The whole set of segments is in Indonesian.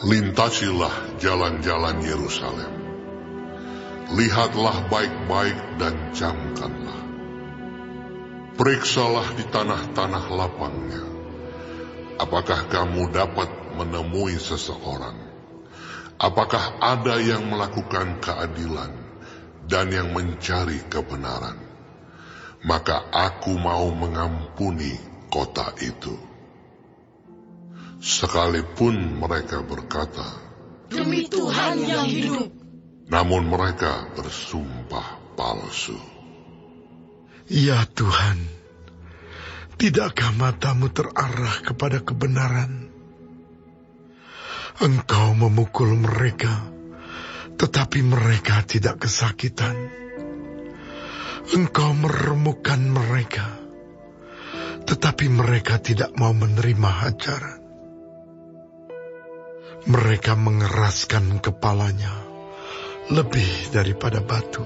Lintasilah jalan-jalan Yerusalem. Lihatlah baik-baik dan camkanlah. Periksalah di tanah-tanah lapangnya. Apakah kamu dapat menemui seseorang? Apakah ada yang melakukan keadilan dan yang mencari kebenaran? Maka aku mau mengampuni kota itu. Sekalipun mereka berkata, demi Tuhan yang hidup, namun mereka bersumpah palsu. Ya Tuhan, tidakkah matamu terarah kepada kebenaran? Engkau memukul mereka, tetapi mereka tidak kesakitan. Engkau meremukkan mereka, tetapi mereka tidak mau menerima ajaran. Mereka mengeraskan kepalanya lebih daripada batu,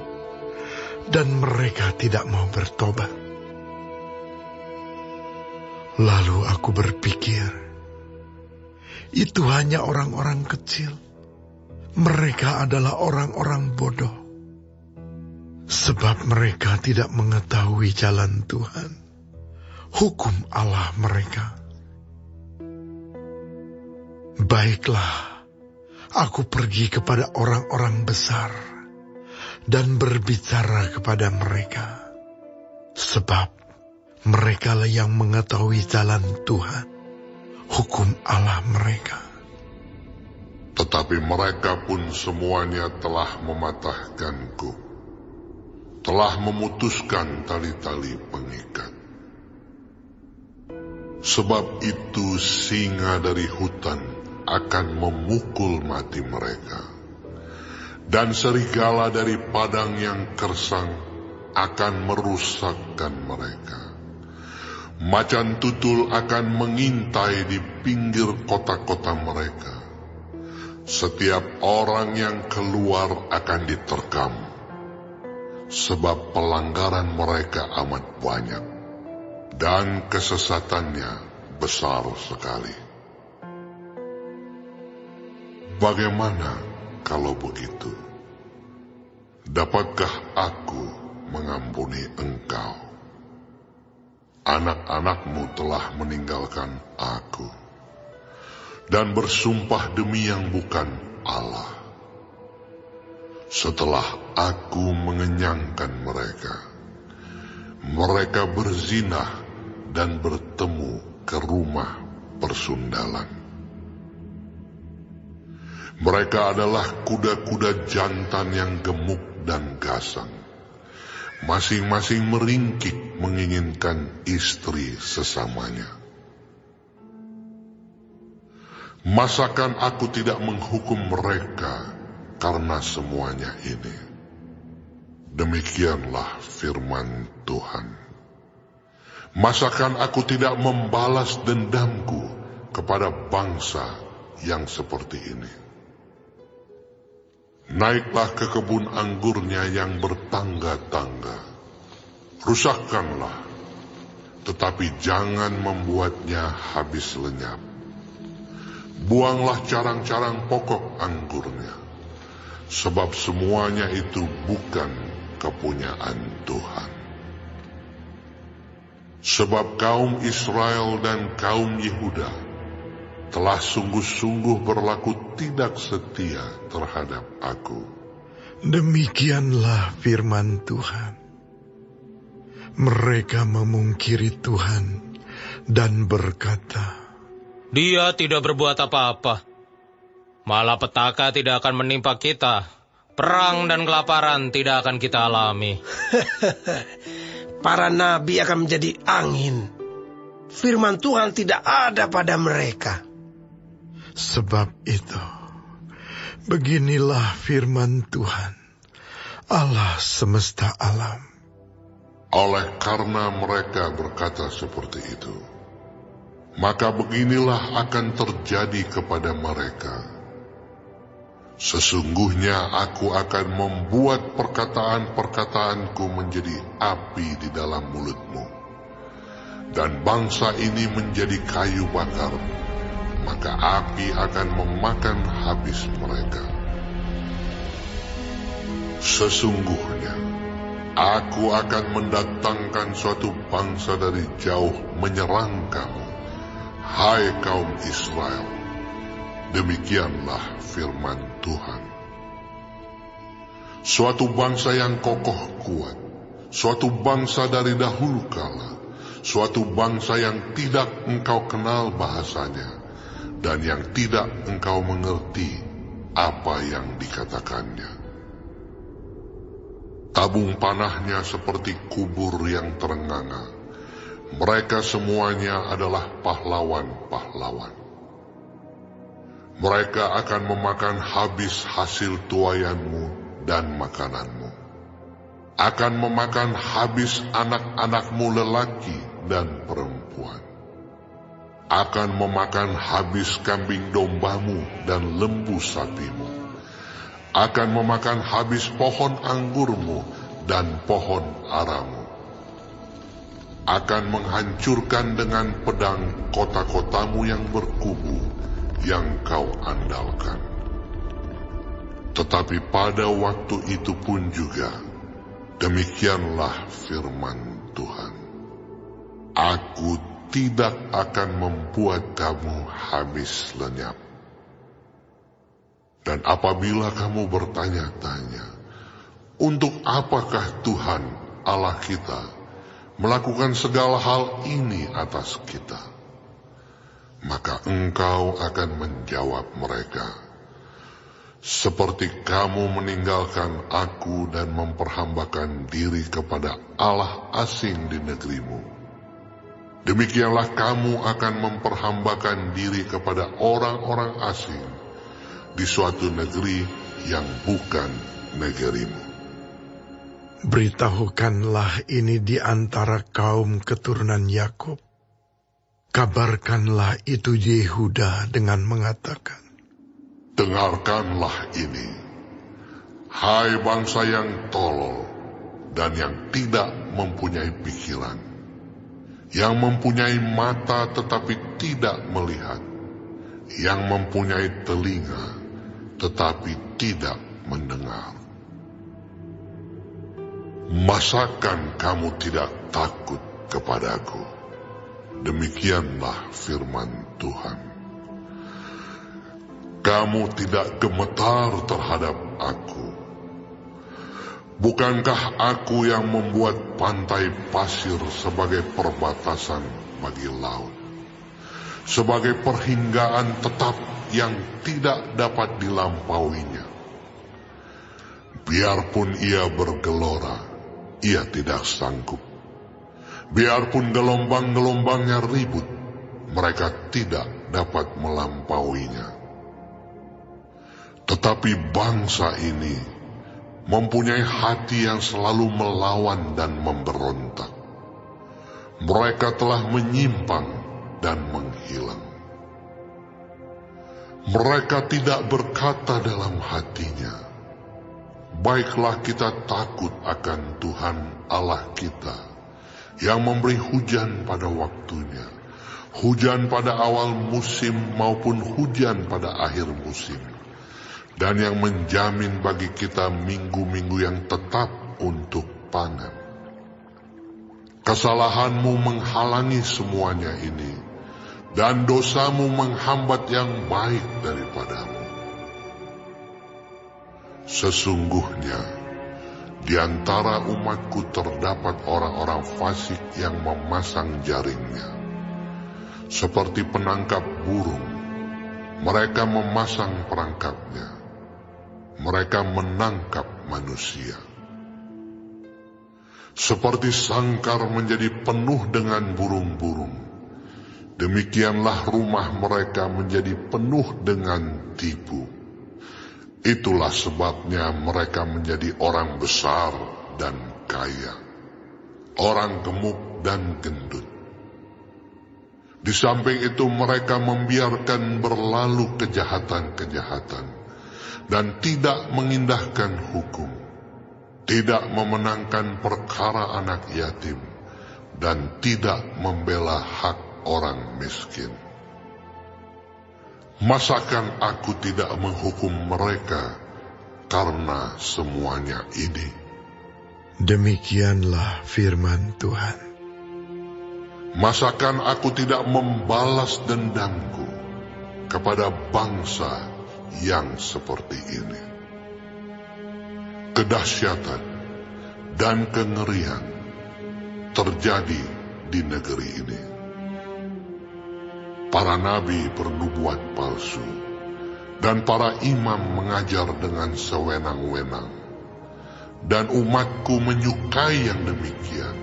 dan mereka tidak mau bertobat. Lalu aku berpikir, itu hanya orang-orang kecil. Mereka adalah orang-orang bodoh, sebab mereka tidak mengetahui jalan Tuhan, hukum Allah mereka. Baiklah, aku pergi kepada orang-orang besar dan berbicara kepada mereka, sebab merekalah yang mengetahui jalan Tuhan, hukum Allah mereka. Tetapi mereka pun semuanya telah mematahkanku, telah memutuskan tali-tali pengikat. Sebab itu singa dari hutan akan memukul mati mereka, dan serigala dari padang yang gersang akan merusakkan mereka. Macan tutul akan mengintai di pinggir kota-kota mereka. Setiap orang yang keluar akan diterkam, sebab pelanggaran mereka amat banyak, dan kesesatannya besar sekali. Bagaimana kalau begitu? Dapatkah aku mengampuni engkau? Anak-anakmu telah meninggalkan aku dan bersumpah demi yang bukan Allah. Setelah aku mengenyangkan mereka, mereka berzinah dan bertemu ke rumah persundalan. Mereka adalah kuda-kuda jantan yang gemuk dan gasang. Masing-masing meringkik menginginkan istri sesamanya. Masakan aku tidak menghukum mereka karena semuanya ini? Demikianlah firman Tuhan. Masakan aku tidak membalas dendamku kepada bangsa yang seperti ini? Naiklah ke kebun anggurnya yang bertangga-tangga. Rusakkanlah, tetapi jangan membuatnya habis lenyap. Buanglah carang-carang pokok anggurnya, sebab semuanya itu bukan kepunyaan Tuhan. Sebab kaum Israel dan kaum Yehuda telah sungguh-sungguh berlaku tidak setia terhadap aku. Demikianlah firman Tuhan. Mereka memungkiri Tuhan dan berkata, Dia tidak berbuat apa-apa. Malah petaka tidak akan menimpa kita. Perang dan kelaparan tidak akan kita alami. Para nabi akan menjadi angin. Firman Tuhan tidak ada pada mereka. Sebab itu, beginilah firman Tuhan, Allah semesta alam. Oleh karena mereka berkata seperti itu, maka beginilah akan terjadi kepada mereka. Sesungguhnya aku akan membuat perkataan-perkataanku menjadi api di dalam mulutmu, dan bangsa ini menjadi kayu bakar, maka api akan memakan habis mereka. Sesungguhnya, aku akan mendatangkan suatu bangsa dari jauh menyerang kamu, hai kaum Israel. Demikianlah firman Tuhan. Suatu bangsa yang kokoh kuat, suatu bangsa dari dahulu kala, suatu bangsa yang tidak engkau kenal bahasanya, dan yang tidak engkau mengerti apa yang dikatakannya. Tabung panahnya seperti kubur yang terenganga. Mereka semuanya adalah pahlawan-pahlawan. Mereka akan memakan habis hasil tuaianmu dan makananmu. Akan memakan habis anak-anakmu lelaki dan perempuan. Akan memakan habis kambing dombamu dan lembu sapimu. Akan memakan habis pohon anggurmu dan pohon aramu. Akan menghancurkan dengan pedang kota-kotamu yang berkubu, yang kau andalkan. Tetapi pada waktu itu pun juga, demikianlah firman Tuhan. Aku tidak akan membuat kamu habis lenyap. Dan apabila kamu bertanya-tanya, untuk apakah Tuhan Allah kita melakukan segala hal ini atas kita? Maka engkau akan menjawab mereka, seperti kamu meninggalkan aku dan memperhambakan diri kepada Allah asing di negerimu. Demikianlah kamu akan memperhambakan diri kepada orang-orang asing di suatu negeri yang bukan negerimu. Beritahukanlah ini di antara kaum keturunan Yakub. Kabarkanlah itu Yehuda dengan mengatakan, dengarkanlah ini, hai bangsa yang tolol dan yang tidak mempunyai pikiran, yang mempunyai mata tetapi tidak melihat, yang mempunyai telinga tetapi tidak mendengar. Masakan kamu tidak takut kepadaku? Demikianlah firman Tuhan. Kamu tidak gemetar terhadap aku. Bukankah aku yang membuat pantai pasir sebagai perbatasan bagi laut, sebagai perhinggaan tetap yang tidak dapat dilampauinya? Biarpun ia bergelora, ia tidak sanggup. Biarpun gelombang-gelombangnya ribut, mereka tidak dapat melampauinya. Tetapi bangsa ini mempunyai hati yang selalu melawan dan memberontak. Mereka telah menyimpang dan menghilang. Mereka tidak berkata dalam hatinya, baiklah kita takut akan Tuhan Allah kita, yang memberi hujan pada waktunya, hujan pada awal musim maupun hujan pada akhir musim, dan yang menjamin bagi kita minggu-minggu yang tetap untuk panen. Kesalahanmu menghalangi semuanya ini, dan dosamu menghambat yang baik daripadamu. Sesungguhnya, di antara umatku terdapat orang-orang fasik yang memasang jaringnya. Seperti penangkap burung, mereka memasang perangkapnya. Mereka menangkap manusia. Seperti sangkar menjadi penuh dengan burung-burung, demikianlah rumah mereka menjadi penuh dengan tipu. Itulah sebabnya mereka menjadi orang besar dan kaya, orang gemuk dan gendut. Di samping itu mereka membiarkan berlalu kejahatan-kejahatan dan tidak mengindahkan hukum, tidak memenangkan perkara anak yatim, dan tidak membela hak orang miskin. Masakan aku tidak menghukum mereka karena semuanya ini? Demikianlah firman Tuhan. Masakan aku tidak membalas dendamku kepada bangsa yang seperti ini? Kedahsyatan dan kengerian terjadi di negeri ini. Para nabi bernubuat palsu, dan para imam mengajar dengan sewenang-wenang, dan umatku menyukai yang demikian.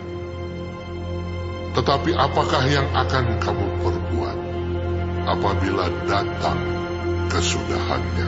Tetapi apakah yang akan kamu perbuat apabila datang kesudahannya?